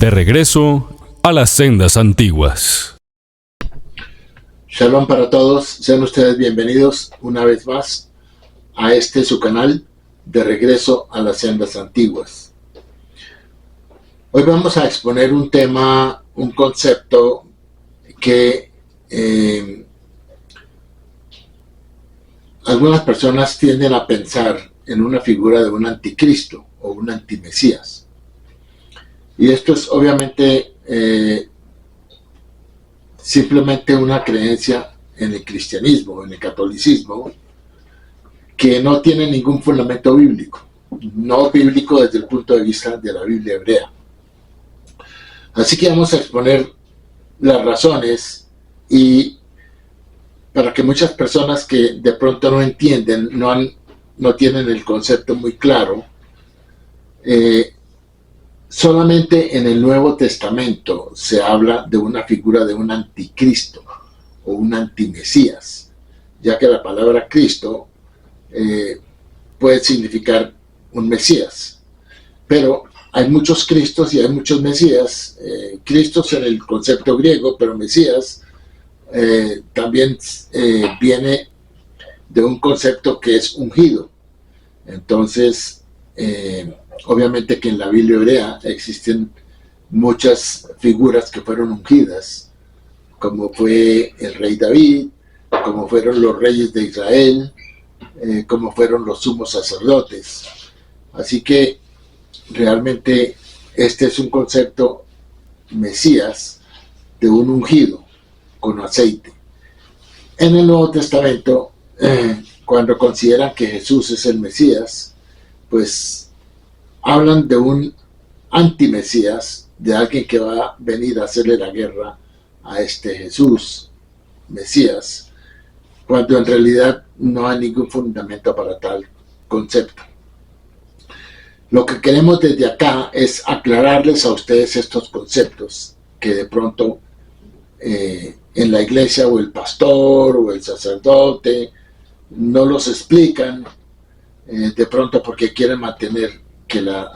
De regreso a las sendas antiguas. Shalom para todos, sean ustedes bienvenidos una vez más a su canal de regreso a las sendas antiguas. Hoy vamos a exponer un tema, un concepto que algunas personas tienden a pensar en una figura de un anticristo o un antimesías. Y esto es obviamente simplemente una creencia en el cristianismo, en el catolicismo, que no tiene ningún fundamento bíblico, no bíblico desde el punto de vista de la Biblia hebrea. Así que vamos a exponer las razones y para que muchas personas que de pronto no entienden, no tienen el concepto muy claro, solamente en el Nuevo Testamento se habla de una figura de un anticristo o un antimesías, ya que la palabra Cristo puede significar un mesías, pero hay muchos Cristos y hay muchos mesías. Cristos en el concepto griego, pero mesías también viene de un concepto que es ungido. Entonces, obviamente que en la Biblia hebrea existen muchas figuras que fueron ungidas, como fue el rey David, como fueron los reyes de Israel, como fueron los sumos sacerdotes. Así que realmente este es un concepto mesías de un ungido con aceite. En el Nuevo Testamento, cuando consideran que Jesús es el mesías, pues hablan de un antimesías, de alguien que va a venir a hacerle la guerra a este Jesús, mesías, cuando en realidad no hay ningún fundamento para tal concepto. Lo que queremos desde acá es aclararles a ustedes estos conceptos que de pronto en la iglesia o el pastor o el sacerdote no los explican, de pronto porque quieren mantener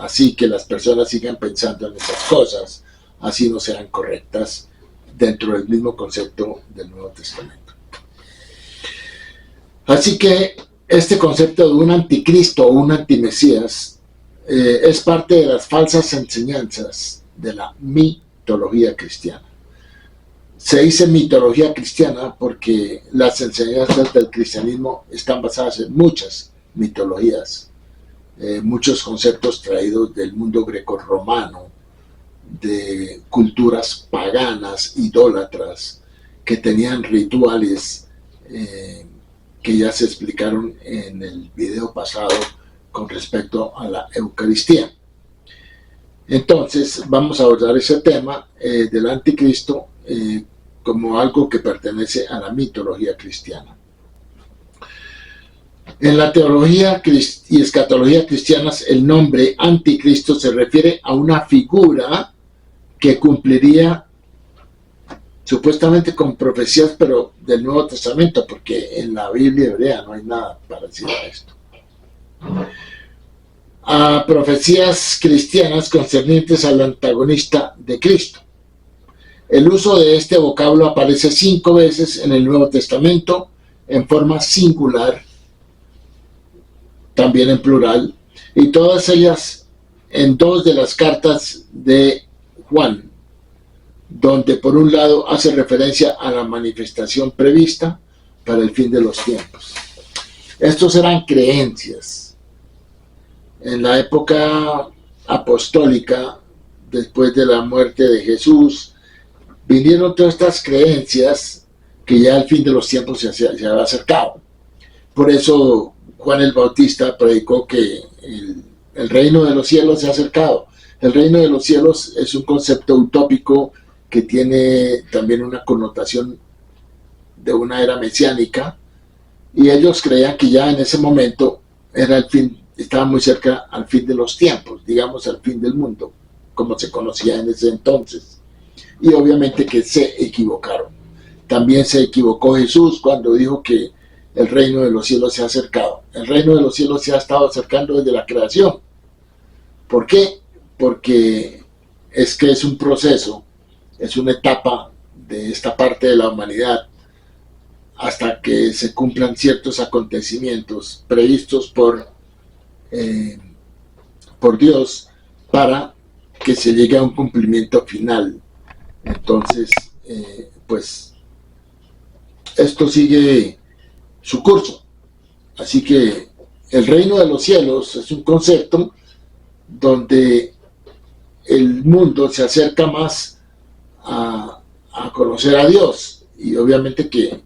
así que las personas sigan pensando en esas cosas, así no sean correctas dentro del mismo concepto del Nuevo Testamento. Así que este concepto de un anticristo o un antimesías es parte de las falsas enseñanzas de la mitología cristiana. Se dice mitología cristiana porque las enseñanzas del cristianismo están basadas en muchas mitologías, muchos conceptos traídos del mundo grecorromano, de culturas paganas, idólatras, que tenían rituales que ya se explicaron en el video pasado con respecto a la Eucaristía. Entonces vamos a abordar ese tema del anticristo como algo que pertenece a la mitología cristiana. En la teología y escatología cristianas, el nombre anticristo se refiere a una figura que cumpliría supuestamente con profecías, pero del Nuevo Testamento, porque en la Biblia hebrea no hay nada parecido a esto. A profecías cristianas concernientes al antagonista de Cristo. El uso de este vocablo aparece 5 veces en el Nuevo Testamento en forma singular, también en plural, y todas ellas en 2 de las cartas de Juan, donde por un lado hace referencia a la manifestación prevista para el fin de los tiempos. Estos eran creencias. En la época apostólica, después de la muerte de Jesús, vinieron todas estas creencias que ya el fin de los tiempos se había acercado. Por eso Juan el Bautista predicó que el reino de los cielos se ha acercado. El reino de los cielos es un concepto utópico que tiene también una connotación de una era mesiánica, y ellos creían que ya en ese momento era el fin, estaba muy cerca al fin de los tiempos, digamos al fin del mundo, como se conocía en ese entonces. Y obviamente que se equivocaron. También se equivocó Jesús cuando dijo que el reino de los cielos se ha acercado. El reino de los cielos se ha estado acercando desde la creación. ¿Por qué? Porque es que es un proceso, es una etapa de esta parte de la humanidad hasta que se cumplan ciertos acontecimientos previstos por Dios para que se llegue a un cumplimiento final. Entonces, pues esto sigue su curso. Así que el reino de los cielos es un concepto donde el mundo se acerca más a conocer a Dios, y obviamente que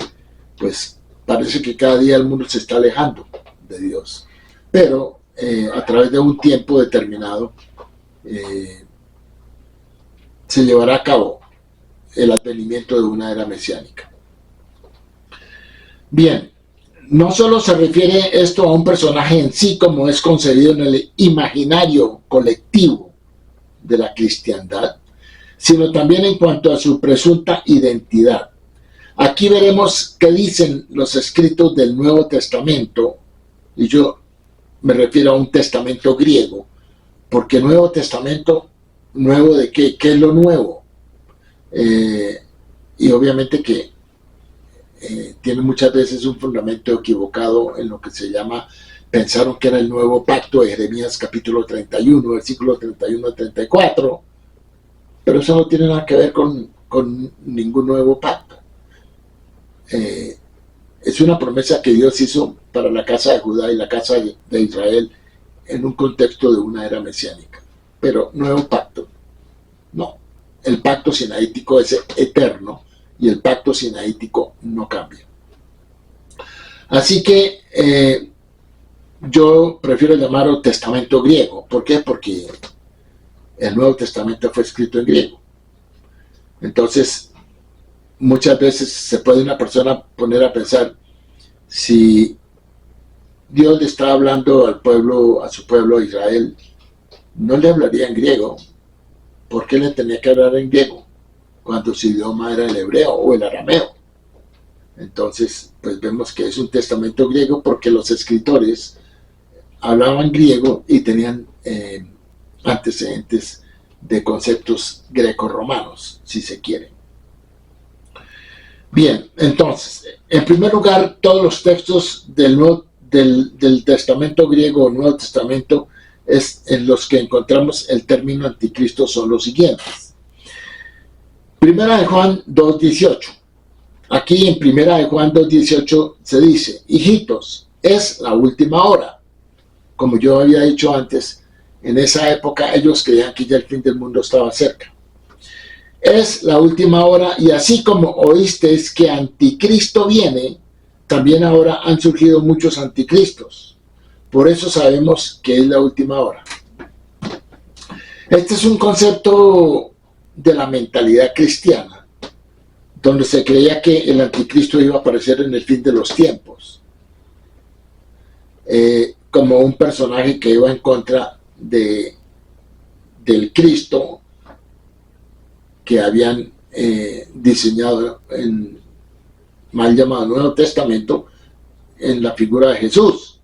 pues parece que cada día el mundo se está alejando de Dios, pero a través de un tiempo determinado se llevará a cabo el advenimiento de una era mesiánica. Bien, no solo se refiere esto a un personaje en sí como es concebido en el imaginario colectivo de la cristiandad, sino también en cuanto a su presunta identidad. Aquí veremos qué dicen los escritos del Nuevo Testamento, y yo me refiero a un testamento griego, porque Nuevo Testamento, ¿nuevo de qué? ¿Qué es lo nuevo? Y obviamente que tiene muchas veces un fundamento equivocado en lo que se llama, pensaron que era el nuevo pacto de Jeremías capítulo 31, versículos 31 a 34, pero eso no tiene nada que ver con ningún nuevo pacto. Es una promesa que Dios hizo para la casa de Judá y la casa de Israel en un contexto de una era mesiánica, pero nuevo pacto, no. El pacto sinaítico es eterno y el pacto sinaítico no cambia. Así que yo prefiero llamarlo testamento griego. ¿Por qué? Porque el Nuevo Testamento fue escrito en griego. Entonces, muchas veces se puede una persona poner a pensar, si Dios le está hablando al pueblo, a su pueblo Israel, no le hablaría en griego. ¿Por qué le tenía que hablar en griego cuando su idioma era el hebreo o el arameo? Entonces, pues vemos que es un testamento griego porque los escritores hablaban griego y tenían antecedentes de conceptos greco-romanos, si se quiere. Bien, entonces, en primer lugar, todos los textos del Testamento griego o Nuevo Testamento en los que encontramos el término anticristo son los siguientes. Primera de Juan 2:18. Aquí en Primera de Juan 2:18 se dice, hijitos, es la última hora. Como yo había dicho antes, en esa época ellos creían que ya el fin del mundo estaba cerca. Es la última hora, y así como oísteis que anticristo viene, también ahora han surgido muchos anticristos. Por eso sabemos que es la última hora. Este es un concepto de la mentalidad cristiana, donde se creía que el anticristo iba a aparecer en el fin de los tiempos, como un personaje que iba en contra del Cristo que habían diseñado en mal llamado Nuevo Testamento en la figura de Jesús.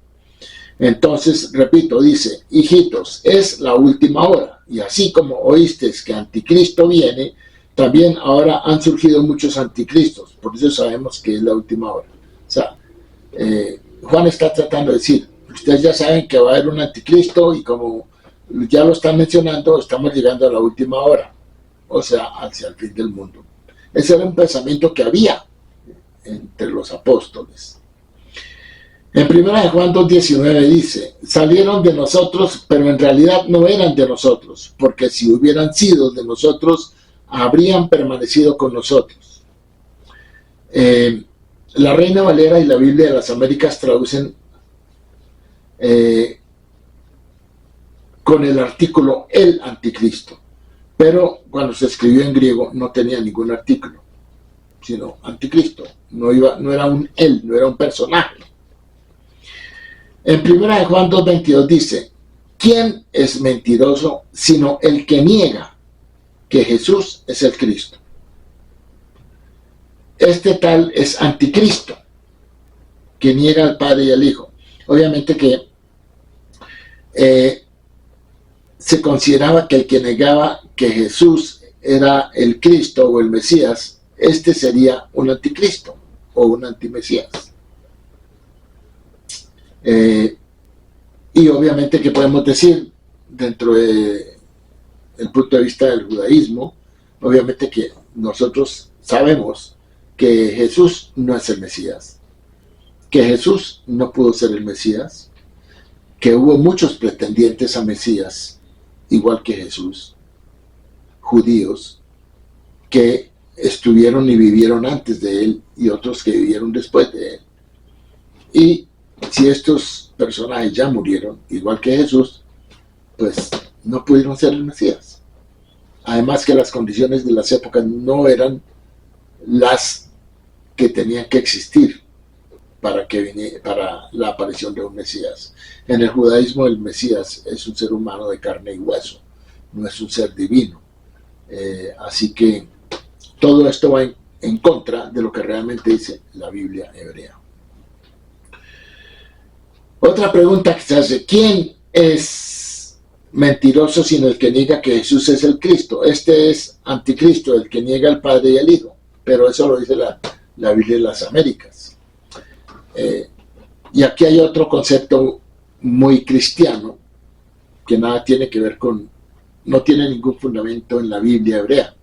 Entonces, repito, dice, hijitos, es la última hora, y así como oísteis que anticristo viene, también ahora han surgido muchos anticristos, por eso sabemos que es la última hora. O sea, Juan está tratando de decir, ustedes ya saben que va a haber un anticristo, y como ya lo están mencionando, estamos llegando a la última hora, o sea, hacia el fin del mundo. Ese era un pensamiento que había entre los apóstoles. En 1 Juan 2:19 dice, salieron de nosotros, pero en realidad no eran de nosotros, porque si hubieran sido de nosotros, habrían permanecido con nosotros. La Reina Valera y la Biblia de las Américas traducen con el artículo el anticristo, pero cuando se escribió en griego no tenía ningún artículo, sino anticristo, no era un él, no era un personaje. En 1 Juan 2:22 dice, ¿quién es mentiroso sino el que niega que Jesús es el Cristo? Este tal es anticristo, que niega al Padre y al Hijo. Obviamente que se consideraba que el que negaba que Jesús era el Cristo o el Mesías, este sería un anticristo o un antimesías. Y obviamente, ¿qué podemos decir dentro del punto de vista del judaísmo? Obviamente que nosotros sabemos que Jesús no es el Mesías, que Jesús no pudo ser el Mesías, que hubo muchos pretendientes a Mesías, igual que Jesús, judíos, que estuvieron y vivieron antes de él y otros que vivieron después de él. Y si estos personajes ya murieron, igual que Jesús, pues no pudieron ser el Mesías. Además que las condiciones de las épocas no eran las que tenían que existir para la aparición de un Mesías. En el judaísmo el Mesías es un ser humano de carne y hueso, no es un ser divino. Así que todo esto va en contra de lo que realmente dice la Biblia hebrea. Otra pregunta que se hace: ¿quién es mentiroso sino el que niega que Jesús es el Cristo? Este es anticristo, el que niega al Padre y al Hijo, pero eso lo dice la Biblia de las Américas. Y aquí hay otro concepto muy cristiano que nada tiene que ver con, no tiene ningún fundamento en la Biblia hebrea.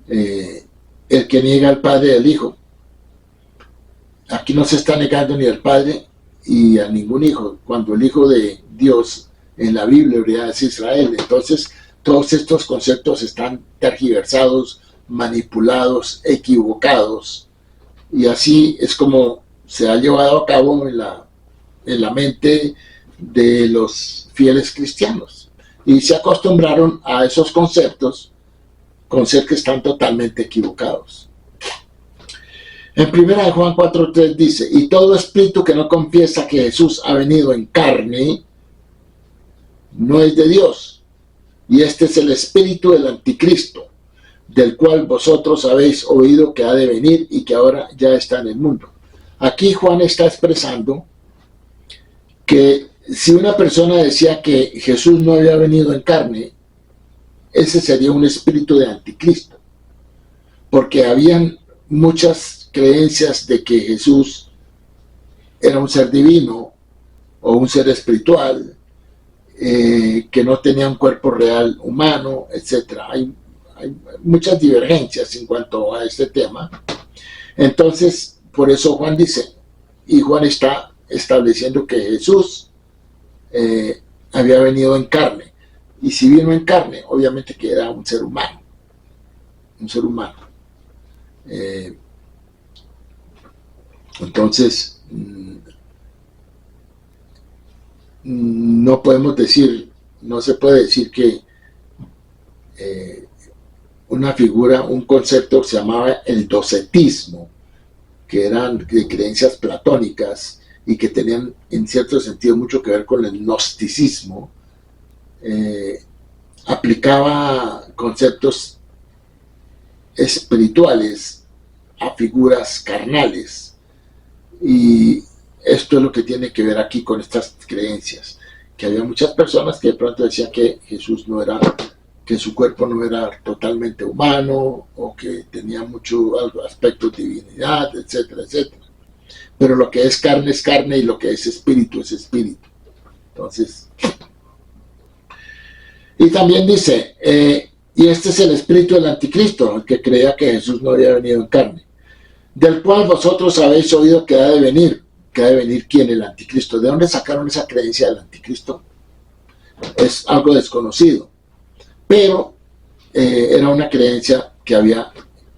El que niega al Padre y al Hijo. Aquí no se está negando ni al Padre y a ningún hijo, cuando el Hijo de Dios en la Biblia hebrea es Israel. Entonces todos estos conceptos están tergiversados, manipulados, equivocados, y así es como se ha llevado a cabo en la mente de los fieles cristianos, y se acostumbraron a esos conceptos que están totalmente equivocados. En 1 Juan 4:3 dice: y todo espíritu que no confiesa que Jesús ha venido en carne no es de Dios, y este es el espíritu del anticristo, del cual vosotros habéis oído que ha de venir y que ahora ya está en el mundo. Aquí Juan está expresando que si una persona decía que Jesús no había venido en carne, ese sería un espíritu de anticristo, porque habían muchas creencias de que Jesús era un ser divino o un ser espiritual, que no tenía un cuerpo real humano, etc. Hay muchas divergencias en cuanto a este tema. Entonces, por eso Juan dice, y Juan está estableciendo que Jesús había venido en carne, y si vino en carne, obviamente que era un ser humano, entonces no podemos decir, no se puede decir que una figura, un concepto que se llamaba el docetismo, que eran de creencias platónicas y que tenían en cierto sentido mucho que ver con el gnosticismo, aplicaba conceptos espirituales a figuras carnales, y esto es lo que tiene que ver aquí con estas creencias, que había muchas personas que de pronto decían que Jesús no era, que su cuerpo no era totalmente humano, o que tenía mucho aspectos de divinidad, etcétera, etcétera. Pero lo que es carne y lo que es espíritu es espíritu. Entonces, y también dice, y este es el espíritu del anticristo, el que creía que Jesús no había venido en carne, del cual vosotros habéis oído que ha de venir. ¿Que ha de venir quién? El anticristo. ¿De dónde sacaron esa creencia del anticristo? Es algo desconocido, pero era una creencia que había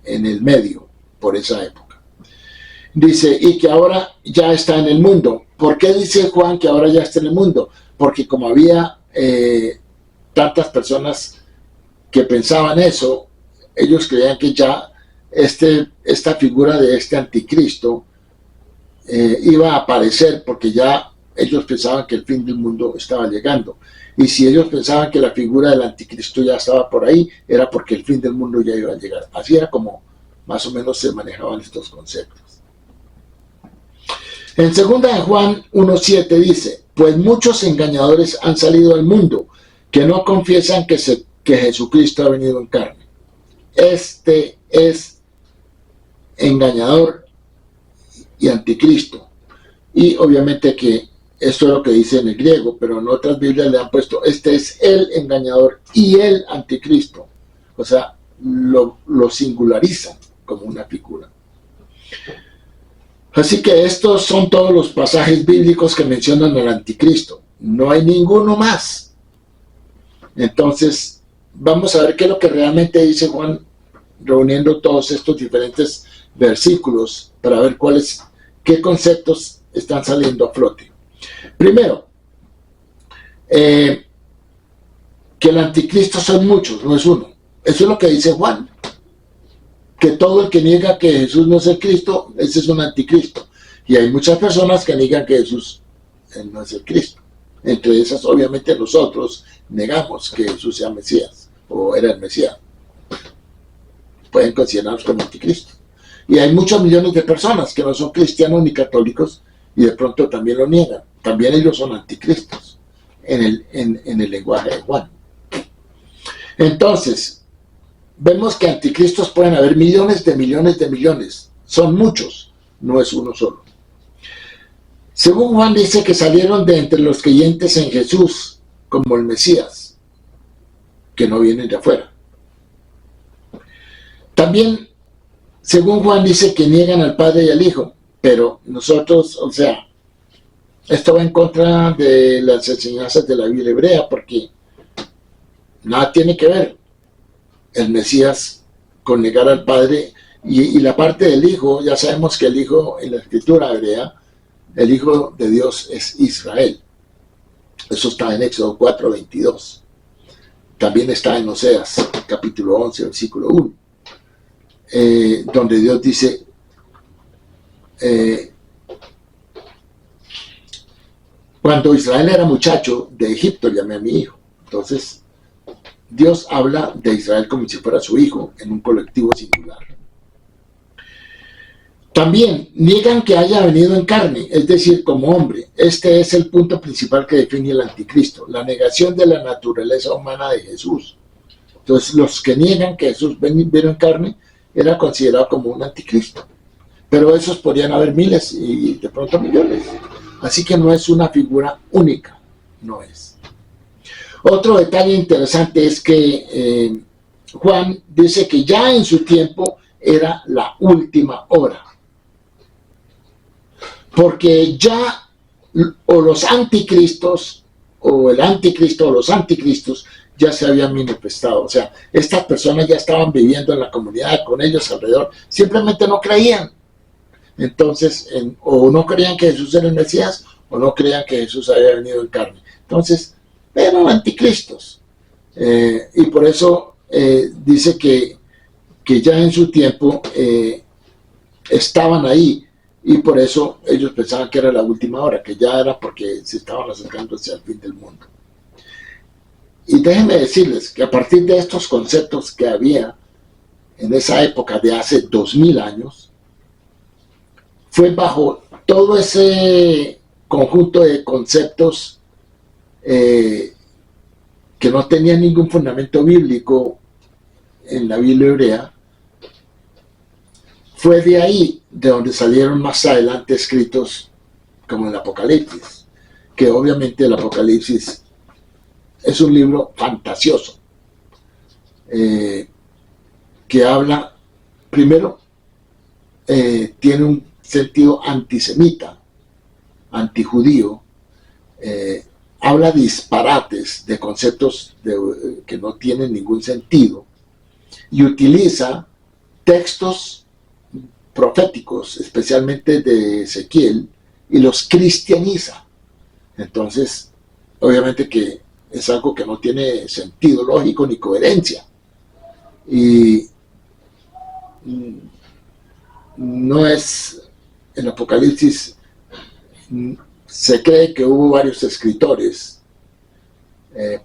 en el medio por esa época. Dice, y que ahora ya está en el mundo. ¿Por qué dice Juan que ahora ya está en el mundo? Porque como había tantas personas que pensaban eso, ellos creían que ya esta figura de este anticristo iba a aparecer, porque ya ellos pensaban que el fin del mundo estaba llegando. Y si ellos pensaban que la figura del anticristo ya estaba por ahí, era porque el fin del mundo ya iba a llegar. Así era como más o menos se manejaban estos conceptos. En 2 Juan 1:7 dice, pues muchos engañadores han salido al mundo, que no confiesan que Jesucristo ha venido en carne. Este es engañador y anticristo. Y obviamente que esto es lo que dice en el griego, pero en otras Biblias le han puesto, este es el engañador y el anticristo. O sea, lo singularizan como una figura. Así que estos son todos los pasajes bíblicos que mencionan al anticristo. No hay ninguno más. Entonces, vamos a ver qué es lo que realmente dice Juan, reuniendo todos estos diferentes versículos para ver qué conceptos están saliendo a flote. Primero, que el anticristo son muchos, no es uno. Eso es lo que dice Juan. Que todo el que niega que Jesús no es el Cristo, ese es un anticristo. Y hay muchas personas que niegan que Jesús no es el Cristo. Entre esas, obviamente, nosotros negamos que Jesús sea Mesías, o era el Mesías. Pueden considerarnos como anticristo. Y hay muchos millones de personas que no son cristianos ni católicos, y de pronto también lo niegan. También ellos son anticristos, en el lenguaje de Juan. Entonces, vemos que anticristos pueden haber millones de millones de millones. Son muchos, no es uno solo. Según Juan dice que salieron de entre los creyentes en Jesús como el Mesías, que no vienen de afuera. También, según Juan dice que niegan al Padre y al Hijo, pero nosotros, o sea, esto va en contra de las enseñanzas de la Biblia hebrea, porque nada tiene que ver el Mesías con negar al Padre, y la parte del Hijo, ya sabemos que el Hijo en la escritura hebrea, el Hijo de Dios es Israel. Eso está en Éxodo 4:22. También está en Oseas, capítulo 11, versículo 1, donde Dios dice, cuando Israel era muchacho, de Egipto llamé a mi hijo. Entonces, Dios habla de Israel como si fuera su hijo, en un colectivo singular. También niegan que haya venido en carne, es decir, como hombre. Este es el punto principal que define el anticristo, la negación de la naturaleza humana de Jesús. Entonces, los que niegan que Jesús vino en carne, era considerado como un anticristo. Pero esos podrían haber miles y de pronto millones. Así que no es una figura única, no es. Otro detalle interesante es que Juan dice que ya en su tiempo era la última hora. Porque ya o los anticristos, o el anticristo, o los anticristos, ya se habían manifestado. O sea, estas personas ya estaban viviendo en la comunidad con ellos alrededor, simplemente no creían. Entonces, o no creían que Jesús era el Mesías, o no creían que Jesús había venido en carne. Entonces, eran anticristos. Y por eso dice que ya en su tiempo estaban ahí. Y por eso ellos pensaban que era la última hora, que ya era porque se estaban acercando hacia el fin del mundo. Y déjenme decirles que a partir de estos conceptos que había en esa época de hace 2000 años, fue bajo todo ese conjunto de conceptos que no tenían ningún fundamento bíblico en la Biblia hebrea, fue de ahí de donde salieron más adelante escritos como el Apocalipsis, que obviamente el Apocalipsis es un libro fantasioso, que habla, primero, tiene un sentido antisemita, antijudío, habla disparates de conceptos que no tienen ningún sentido, y utiliza textos proféticos, especialmente de Ezequiel, y los cristianiza. Entonces, obviamente que es algo que no tiene sentido lógico ni coherencia. Y no es, en Apocalipsis, se cree que hubo varios escritores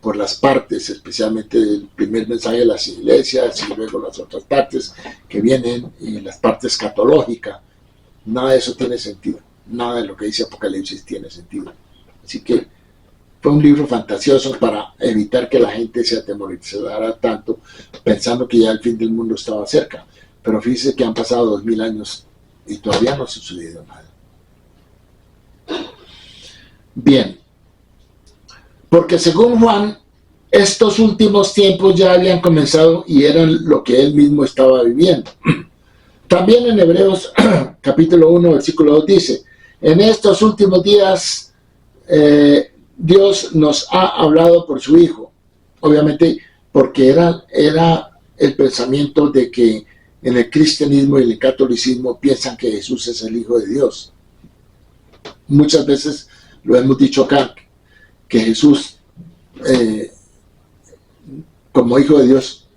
por las partes, especialmente el primer mensaje de las iglesias y luego las otras partes que vienen y las partes escatológicas. Nada de eso tiene sentido, nada de lo que dice Apocalipsis tiene sentido. Así que Fue un libro fantasioso para evitar que la gente se atemorizara tanto pensando que ya el fin del mundo estaba cerca. Pero fíjese que han pasado 2000 años y todavía no ha sucedido nada. Bien, porque según Juan, estos últimos tiempos ya habían comenzado y eran lo que él mismo estaba viviendo. También en Hebreos capítulo 1, versículo 2 dice, en estos últimos días Dios nos ha hablado por su Hijo. Obviamente porque era el pensamiento de que en el cristianismo y el catolicismo piensan que Jesús es el Hijo de Dios. Muchas veces lo hemos dicho acá, que Jesús, como Hijo de Dios,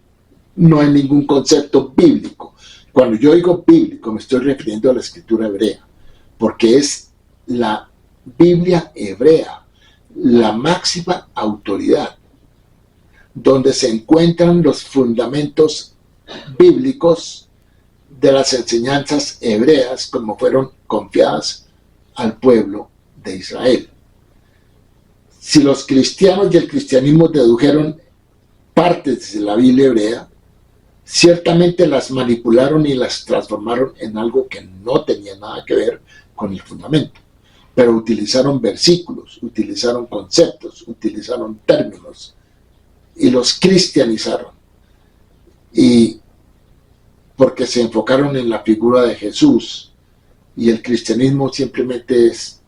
no hay ningún concepto bíblico. Cuando yo digo bíblico, me estoy refiriendo a la escritura hebrea, porque es la Biblia hebrea, la máxima autoridad, donde se encuentran los fundamentos bíblicos de las enseñanzas hebreas como fueron confiadas al pueblo de Israel. Si los cristianos y el cristianismo dedujeron partes de la Biblia hebrea, ciertamente las manipularon y las transformaron en algo que no tenía nada que ver con el fundamento, pero utilizaron versículos, utilizaron conceptos, utilizaron términos y los cristianizaron, y porque se enfocaron en la figura de Jesús, y el cristianismo simplemente es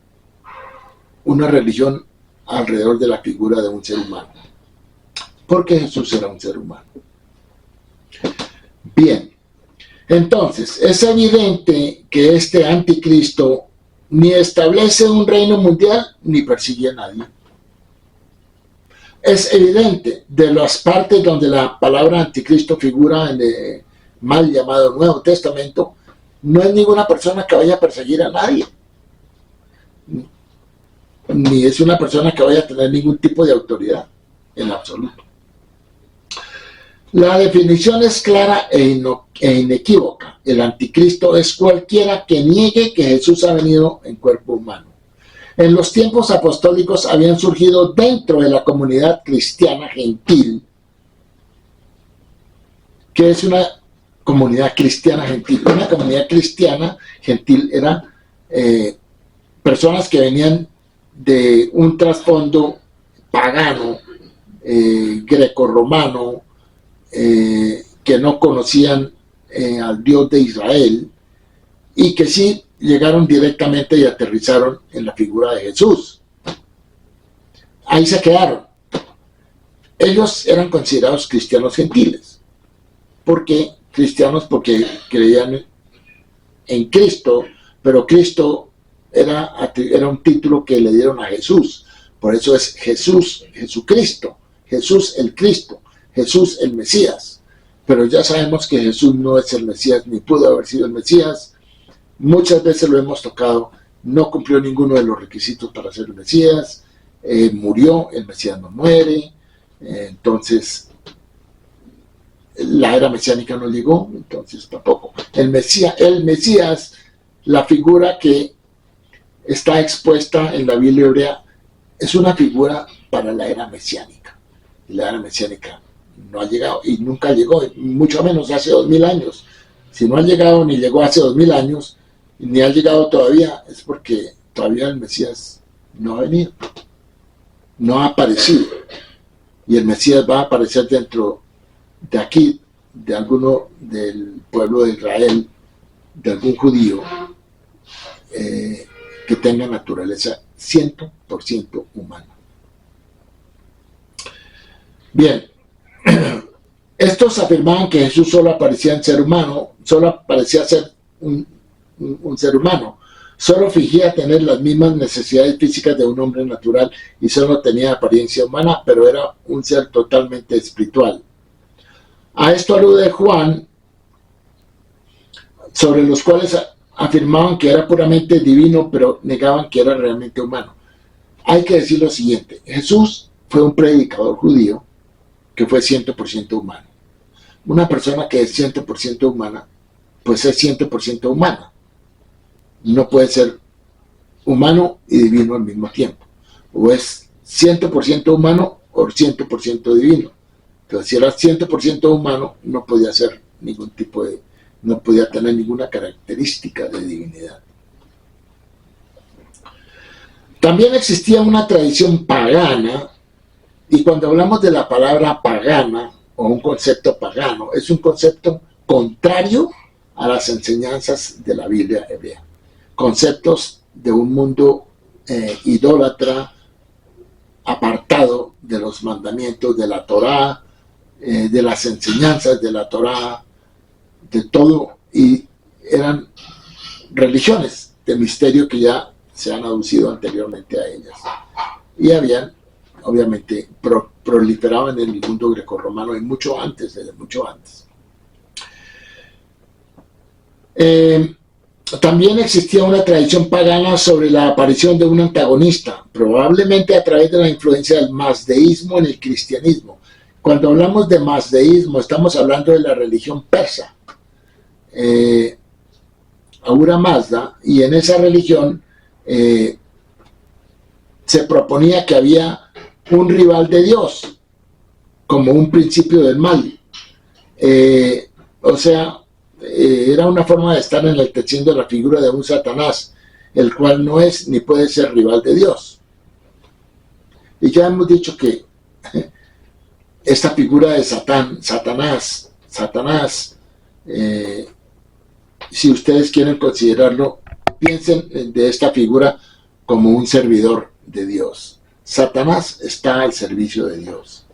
una religión alrededor de la figura de un ser humano, porque Jesús era un ser humano. Bien, entonces es evidente que este anticristo ni establece un reino mundial ni persigue a nadie. Es evidente de las partes donde la palabra anticristo figura en el mal llamado Nuevo Testamento, no es ninguna persona que vaya a perseguir a nadie, ni es una persona que vaya a tener ningún tipo de autoridad en absoluto. La definición es clara e inequívoca. El anticristo es cualquiera que niegue que Jesús ha venido en cuerpo humano. En los tiempos apostólicos habían surgido dentro de la comunidad cristiana gentil, que es una comunidad cristiana gentil. Una comunidad cristiana gentil era personas que venían de un trasfondo pagano, grecorromano, que no conocían al Dios de Israel y que sí llegaron directamente y aterrizaron en la figura de Jesús. Ahí se quedaron. Ellos eran considerados cristianos gentiles. ¿Por qué? Cristianos porque creían en Cristo, pero Cristo era un título que le dieron a Jesús. Por eso es Jesús, Jesucristo, Jesús el Cristo, Jesús el Mesías. Pero ya sabemos que Jesús no es el Mesías, ni pudo haber sido el Mesías. Muchas veces lo hemos tocado, no cumplió ninguno de los requisitos para ser el Mesías, murió, el Mesías no muere, entonces la era mesiánica no llegó, entonces tampoco. El Mesías, la figura que está expuesta en la Biblia hebrea, es una figura para la era mesiánica. Y la era mesiánica no ha llegado y nunca llegó, mucho menos hace 2000 años. Si no ha llegado ni llegó hace 2000 años, ni ha llegado todavía, es porque todavía el Mesías no ha venido, no ha aparecido. Y el Mesías va a aparecer dentro de aquí, de alguno del pueblo de Israel, de algún judío que tenga naturaleza 100% humana. Bien, estos afirmaban que Jesús solo aparecía en ser humano, solo parecía ser un ser humano, solo fingía tener las mismas necesidades físicas de un hombre natural y solo tenía apariencia humana, pero era un ser totalmente espiritual. A esto alude Juan, sobre los cuales afirmaban que era puramente divino, pero negaban que era realmente humano. Hay que decir lo siguiente: Jesús fue un predicador judío que fue 100% humano. Una persona que es 100% humana, pues es 100% humana. No puede ser humano y divino al mismo tiempo. O es 100% humano o 100% divino. Entonces, si era 100% humano, no podía ser ningún tipo de, no podía tener ninguna característica de divinidad. También existía una tradición pagana, y cuando hablamos de la palabra pagana o un concepto pagano, es un concepto contrario a las enseñanzas de la Biblia hebrea. Conceptos de un mundo idólatra, apartado de los mandamientos de la Torá, de las enseñanzas de la Torá, de todo, y eran religiones de misterio que ya se han aducido anteriormente a ellas. Y habían, obviamente, proliferaban en el mundo grecorromano y mucho antes, desde mucho antes. También existía una tradición pagana sobre la aparición de un antagonista, probablemente a través de la influencia del mazdeísmo en el cristianismo. Cuando hablamos de mazdeísmo, estamos hablando de la religión persa, Ahura Mazda, y en esa religión se proponía que había un rival de Dios, como un principio del mal. O sea, era una forma de estar enalteciendo la figura de un Satanás, el cual no es ni puede ser rival de Dios. Y ya hemos dicho que esta figura de Satanás, si ustedes quieren considerarlo, piensen de esta figura como un servidor de Dios. Satanás está al servicio de Dios.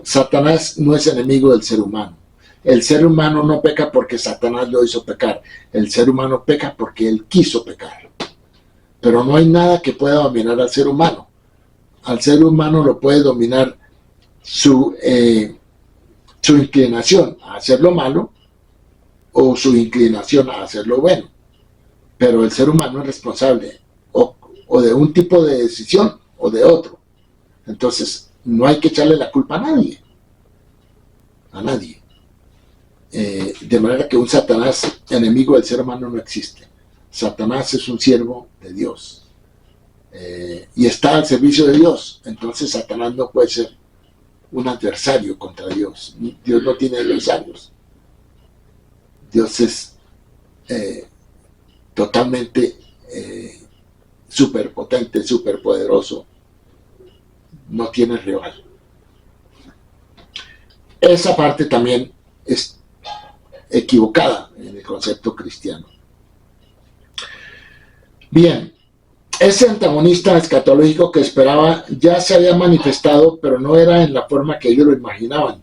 Satanás no es enemigo del ser humano. El ser humano no peca porque Satanás lo hizo pecar. El ser humano peca porque él quiso pecar. Pero no hay nada que pueda dominar al ser humano. Al ser humano lo puede dominar su inclinación a hacer lo malo o su inclinación a hacer lo bueno. Pero el ser humano es responsable o de un tipo de decisión o de otro. Entonces, no hay que echarle la culpa a nadie. A nadie. De manera que un Satanás enemigo del ser humano no existe. Satanás es un siervo de Dios. Y está al servicio de Dios. Entonces Satanás no puede ser un adversario contra Dios. Dios no tiene adversarios. Dios es totalmente superpotente, superpoderoso. No tiene rival. Esa parte también es equivocada en el concepto cristiano. Bien, ese antagonista escatológico que esperaba ya se había manifestado, pero no era en la forma que ellos lo imaginaban.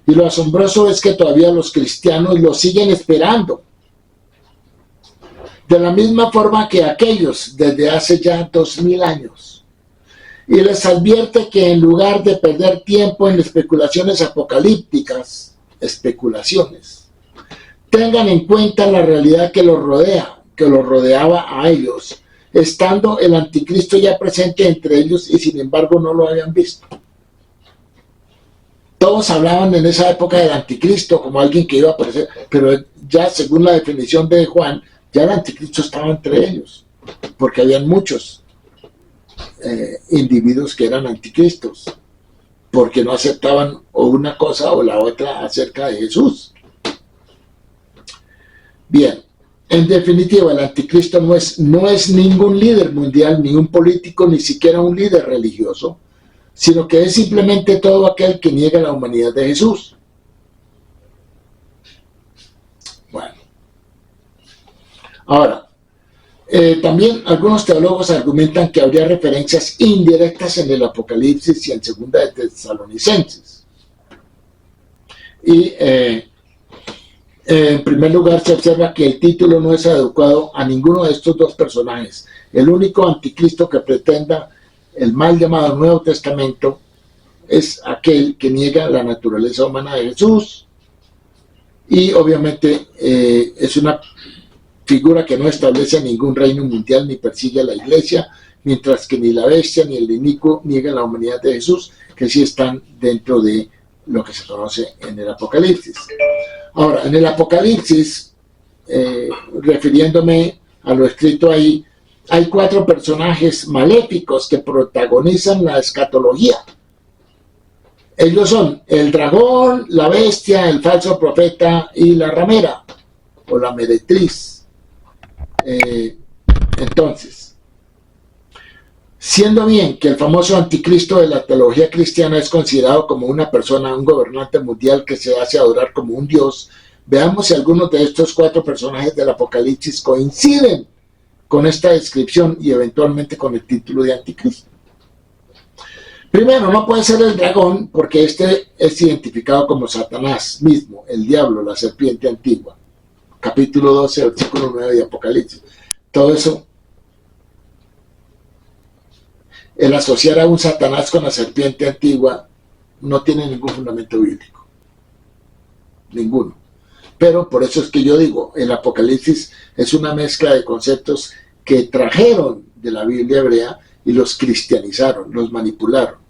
Y lo asombroso es que todavía los cristianos lo siguen esperando. De la misma forma que aquellos desde hace ya 2000 años. Y les advierte que en lugar de perder tiempo en especulaciones apocalípticas, tengan en cuenta la realidad que los rodea, que los rodeaba a ellos, estando el anticristo ya presente entre ellos y sin embargo no lo habían visto. Todos hablaban en esa época del anticristo como alguien que iba a aparecer, pero ya según la definición de Juan, ya el anticristo estaba entre ellos, porque habían muchos individuos que eran anticristos, porque no aceptaban o una cosa o la otra acerca de Jesús. Bien, en definitiva, el anticristo no es ningún líder mundial, ni un político, ni siquiera un líder religioso, sino que es simplemente todo aquel que niega la humanidad de Jesús. Bueno. Ahora, también algunos teólogos argumentan que habría referencias indirectas en el Apocalipsis y en Segunda de Tesalonicenses. Y en primer lugar, se observa que el título no es adecuado a ninguno de estos dos personajes. El único anticristo que pretenda el mal llamado Nuevo Testamento es aquel que niega la naturaleza humana de Jesús, y obviamente es una figura que no establece ningún reino mundial ni persigue a la iglesia, mientras que ni la bestia ni el inicuo niegan la humanidad de Jesús, que sí están dentro de lo que se conoce en el Apocalipsis. Ahora, en el Apocalipsis, refiriéndome a lo escrito ahí, hay 4 personajes maléficos que protagonizan la escatología. Ellos son el dragón, la bestia, el falso profeta y la ramera o la meretriz. Entonces, siendo bien que el famoso anticristo de la teología cristiana es considerado como una persona, un gobernante mundial que se hace adorar como un dios, veamos si algunos de estos 4 personajes del Apocalipsis coinciden con esta descripción y eventualmente con el título de anticristo. Primero, no puede ser el dragón porque este es identificado como Satanás mismo, el diablo, la serpiente antigua. Capítulo 12, versículo 9 de Apocalipsis. Todo eso, el asociar a un Satanás con la serpiente antigua no tiene ningún fundamento bíblico. Ninguno. Pero por eso es que yo digo, el Apocalipsis es una mezcla de conceptos que trajeron de la Biblia hebrea y los cristianizaron, los manipularon.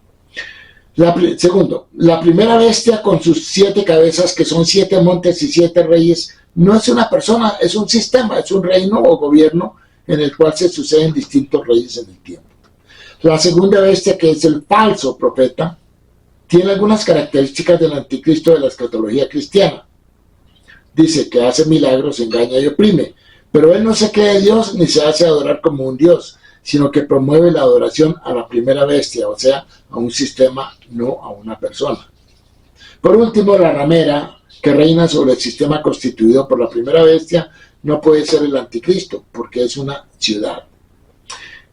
Segundo, la primera bestia con sus 7 cabezas, que son 7 montes y 7 reyes, no es una persona, es un sistema, es un reino o gobierno en el cual se suceden distintos reyes en el tiempo. La segunda bestia, que es el falso profeta, tiene algunas características del anticristo de la escatología cristiana. Dice que hace milagros, engaña y oprime, pero él no se cree Dios ni se hace adorar como un Dios, sino que promueve la adoración a la primera bestia, o sea, a un sistema, no a una persona. Por último, la ramera, que reina sobre el sistema constituido por la primera bestia, no puede ser el anticristo, porque es una ciudad.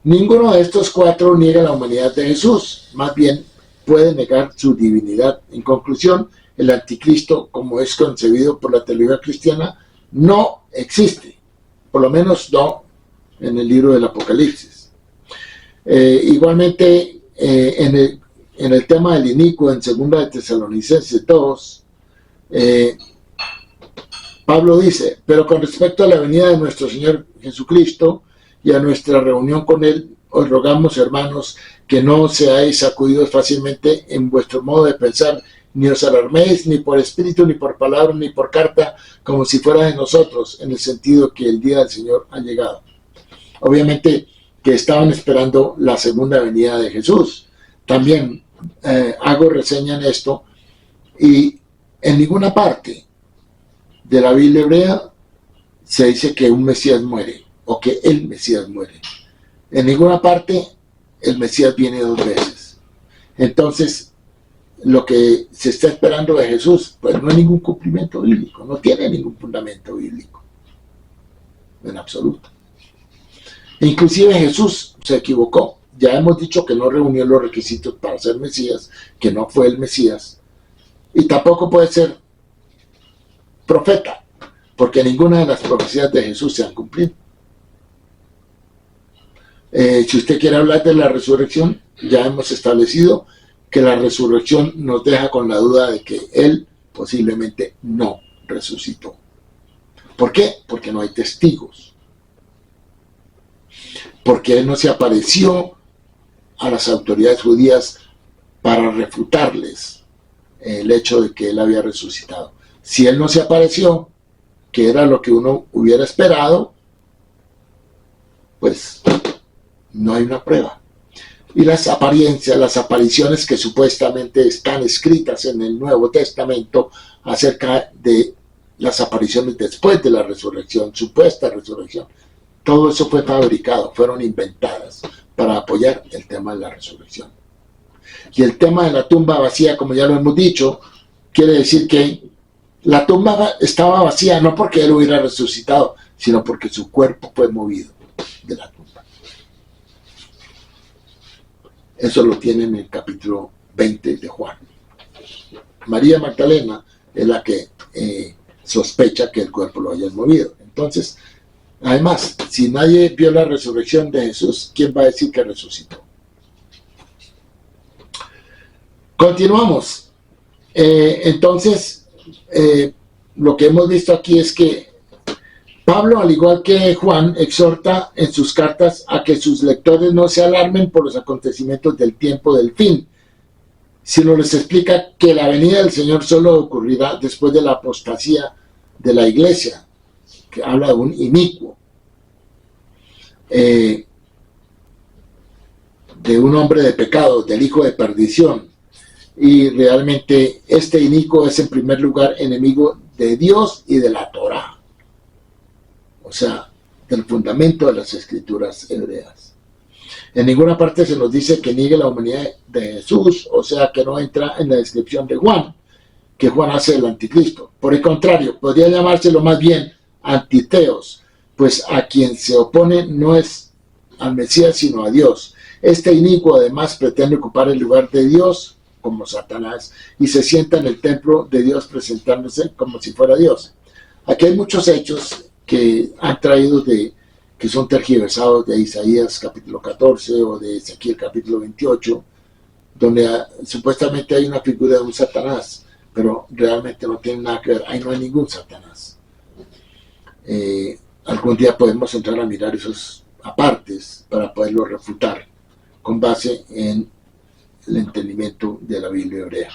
Ninguno de estos 4 niega la humanidad de Jesús, más bien puede negar su divinidad. En conclusión, el anticristo, como es concebido por la teología cristiana, no existe, por lo menos no en el libro del Apocalipsis. Igualmente, en el tema del inicuo, en 2 de Tesalonicenses 2, Pablo dice: pero con respecto a la venida de nuestro Señor Jesucristo y a nuestra reunión con Él, os rogamos, hermanos, que no seáis sacudidos fácilmente en vuestro modo de pensar, ni os alarméis, ni por espíritu, ni por palabra, ni por carta, como si fuera de nosotros, en el sentido que el día del Señor ha llegado. Obviamente que estaban esperando la segunda venida de Jesús. También hago reseña en esto, y en ninguna parte de la Biblia hebrea se dice que un Mesías muere, o que el Mesías muere. En ninguna parte el Mesías viene 2 veces. Entonces, lo que se está esperando de Jesús, pues no hay ningún cumplimiento bíblico, no tiene ningún fundamento bíblico, en absoluto. Inclusive Jesús se equivocó. Ya hemos dicho que no reunió los requisitos para ser Mesías, que no fue el Mesías, y tampoco puede ser profeta, porque ninguna de las profecías de Jesús se han cumplido. Si usted quiere hablar de la resurrección, ya hemos establecido que la resurrección nos deja con la duda de que Él posiblemente no resucitó. ¿Por qué? Porque no hay testigos. Porque Él no se apareció a las autoridades judías para refutarles el hecho de que Él había resucitado. Si Él no se apareció, que era lo que uno hubiera esperado, pues no hay una prueba. Y las apariciones que supuestamente están escritas en el Nuevo Testamento acerca de las apariciones después de la resurrección, supuesta resurrección, todo eso fue fabricado, fueron inventadas para apoyar el tema de la resurrección. Y el tema de la tumba vacía, como ya lo hemos dicho, quiere decir que la tumba estaba vacía no porque Él hubiera resucitado, sino porque su cuerpo fue movido de la tumba. Eso lo tiene en el capítulo 20 de Juan. María Magdalena es la que sospecha que el cuerpo lo haya movido. Entonces, además, si nadie vio la resurrección de Jesús, ¿quién va a decir que resucitó? Continuamos. Entonces, lo que hemos visto aquí es que Pablo, al igual que Juan, exhorta en sus cartas a que sus lectores no se alarmen por los acontecimientos del tiempo del fin, sino les explica que la venida del Señor solo ocurrirá después de la apostasía de la iglesia, que habla de un inicuo. de un hombre de pecado, del hijo de perdición. Y realmente este inicuo es en primer lugar enemigo de Dios y de la Torá, o sea, del fundamento de las escrituras hebreas. En ninguna parte se nos dice que niegue la humanidad de Jesús, o sea, que no entra en la descripción de Juan, que Juan hace del anticristo. Por el contrario, podría llamárselo más bien antiteos, pues a quien se opone no es al Mesías, sino a Dios. Este inicuo además pretende ocupar el lugar de Dios como Satanás y se sienta en el templo de Dios presentándose como si fuera Dios. Aquí hay muchos hechos que han traído que son tergiversados de Isaías capítulo 14 o de Ezequiel capítulo 28, donde supuestamente hay una figura de un Satanás, pero realmente no tiene nada que ver, ahí no hay ningún Satanás. Algún día podemos entrar a mirar esos apartes para poderlo refutar con base en el entendimiento de la Biblia hebrea.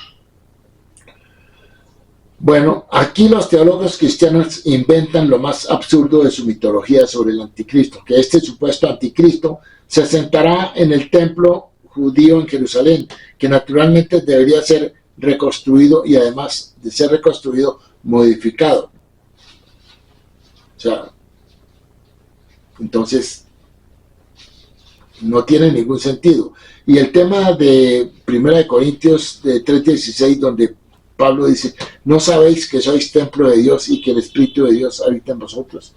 Bueno, aquí los teólogos cristianos inventan lo más absurdo de su mitología sobre el anticristo, que este supuesto anticristo se sentará en el templo judío en Jerusalén, que naturalmente debería ser reconstruido y además de ser reconstruido, modificado. O sea, entonces no tiene ningún sentido. Y el tema de 1 Corintios 3:16, donde Pablo dice, ¿no sabéis que sois templo de Dios y que el Espíritu de Dios habita en vosotros?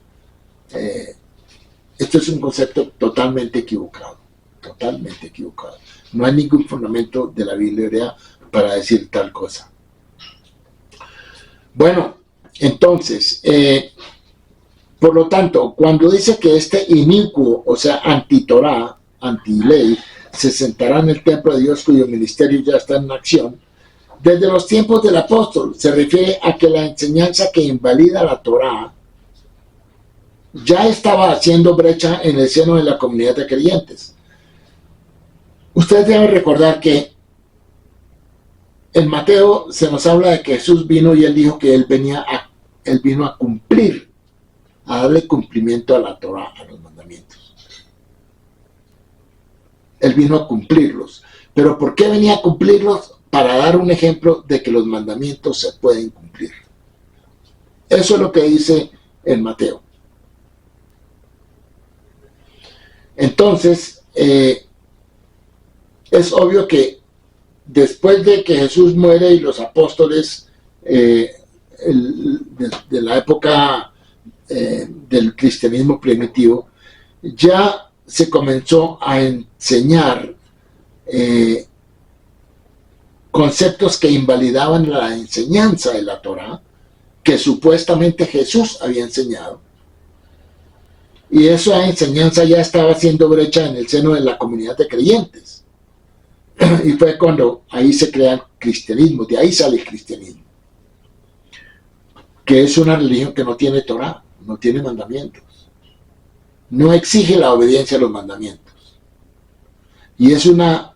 Esto es un concepto totalmente equivocado, totalmente equivocado. No hay ningún fundamento de la Biblia hebrea para decir tal cosa. Bueno, entonces, por lo tanto, cuando dice que este inicuo, o sea, anti-Torá, anti-ley, se sentará en el templo de Dios cuyo ministerio ya está en acción, desde los tiempos del apóstol se refiere a que la enseñanza que invalida la Torá ya estaba haciendo brecha en el seno de la comunidad de creyentes. Ustedes deben recordar que en Mateo se nos habla de que Jesús vino y él dijo que él vino a cumplir, a darle cumplimiento a la Torá, a los mandamientos. Él vino a cumplirlos. ¿Pero por qué venía a cumplirlos? Para dar un ejemplo de que los mandamientos se pueden cumplir. Eso es lo que dice en Mateo. Entonces, es obvio que después de que Jesús muere y los apóstoles de la época del cristianismo primitivo, ya se comenzó a enseñar conceptos que invalidaban la enseñanza de la Torá, que supuestamente Jesús había enseñado. Y esa enseñanza ya estaba haciendo brecha en el seno de la comunidad de creyentes. Y fue cuando ahí se crea el cristianismo, de ahí sale el cristianismo. Que es una religión que no tiene Torá, no tiene mandamientos. No exige la obediencia a los mandamientos. Y es una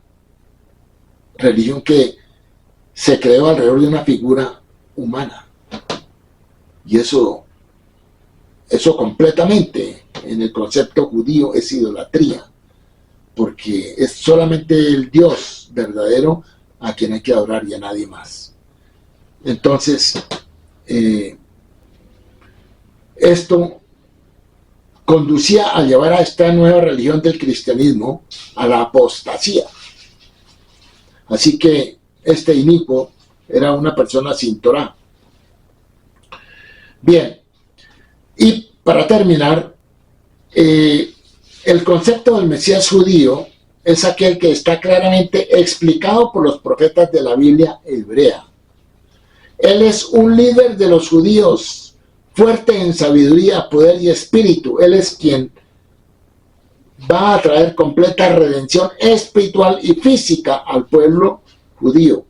religión que se creó alrededor de una figura humana. Y eso completamente en el concepto judío es idolatría, porque es solamente el Dios verdadero a quien hay que adorar y a nadie más. Entonces, esto conducía a llevar a esta nueva religión del cristianismo a la apostasía. Así que este inicuo era una persona sin Torá. Bien, y para terminar, el concepto del Mesías judío es aquel que está claramente explicado por los profetas de la Biblia hebrea. Él es un líder de los judíos, fuerte en sabiduría, poder y espíritu. Él es quien va a traer completa redención espiritual y física al pueblo judío.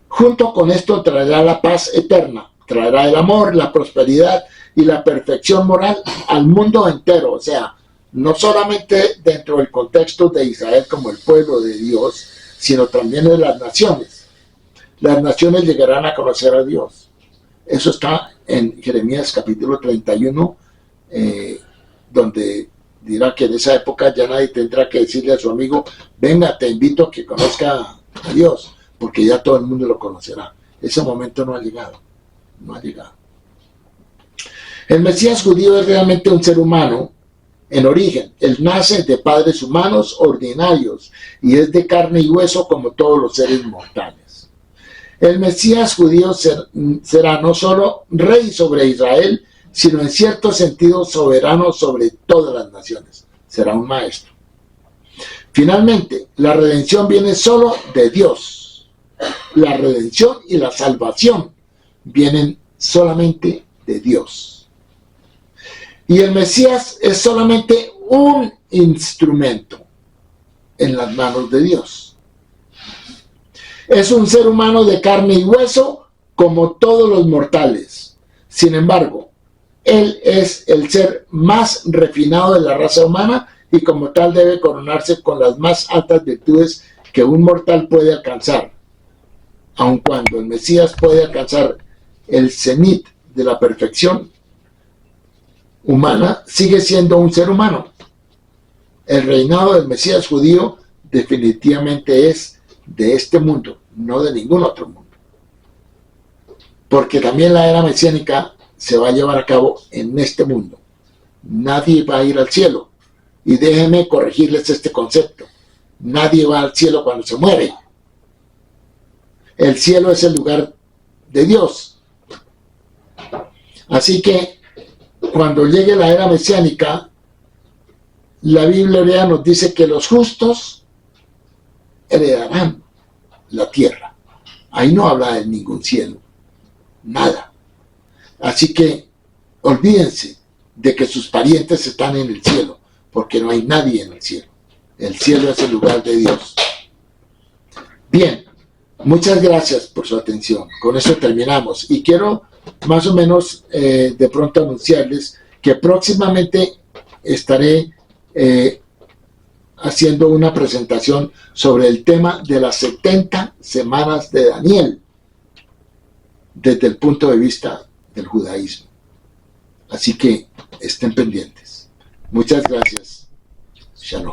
Junto con esto traerá la paz eterna, traerá el amor, la prosperidad y la perfección moral al mundo entero. O sea, no solamente dentro del contexto de Israel como el pueblo de Dios, sino también de las naciones. Las naciones llegarán a conocer a Dios. Eso está en Jeremías capítulo 31, donde dirá que en esa época ya nadie tendrá que decirle a su amigo, venga, te invito a que conozca a Dios, porque ya todo el mundo lo conocerá. Ese momento no ha llegado, no ha llegado. El Mesías judío es realmente un ser humano en origen. Él nace de padres humanos ordinarios y es de carne y hueso como todos los seres mortales. El Mesías judío será no solo rey sobre Israel, sino en cierto sentido soberano sobre todas las naciones. Será un maestro. Finalmente, la redención viene solo de Dios. La redención y la salvación vienen solamente de Dios. Y el Mesías es solamente un instrumento en las manos de Dios. Es un ser humano de carne y hueso como todos los mortales. Sin embargo, Él es el ser más refinado de la raza humana y como tal debe coronarse con las más altas virtudes que un mortal puede alcanzar. Aun cuando el Mesías puede alcanzar el cenit de la perfección humana, sigue siendo un ser humano. El reinado del Mesías judío definitivamente es de este mundo, no de ningún otro mundo. Porque también la era mesiánica se va a llevar a cabo en este mundo. Nadie va a ir al cielo. Y déjenme corregirles este concepto. Nadie va al cielo cuando se muere. El cielo es el lugar de Dios. Así que cuando llegue la era mesiánica, la Biblia hebrea nos dice que los justos heredarán la tierra. Ahí no habla de ningún cielo. Nada. Así que olvídense de que sus parientes están en el cielo, porque no hay nadie en el cielo. El cielo es el lugar de Dios. Bien, muchas gracias por su atención. Con eso terminamos. Y quiero más o menos de pronto anunciarles que próximamente estaré haciendo una presentación sobre el tema de las 70 semanas de Daniel desde el punto de vista del judaísmo. Así que estén pendientes. Muchas gracias. Shalom.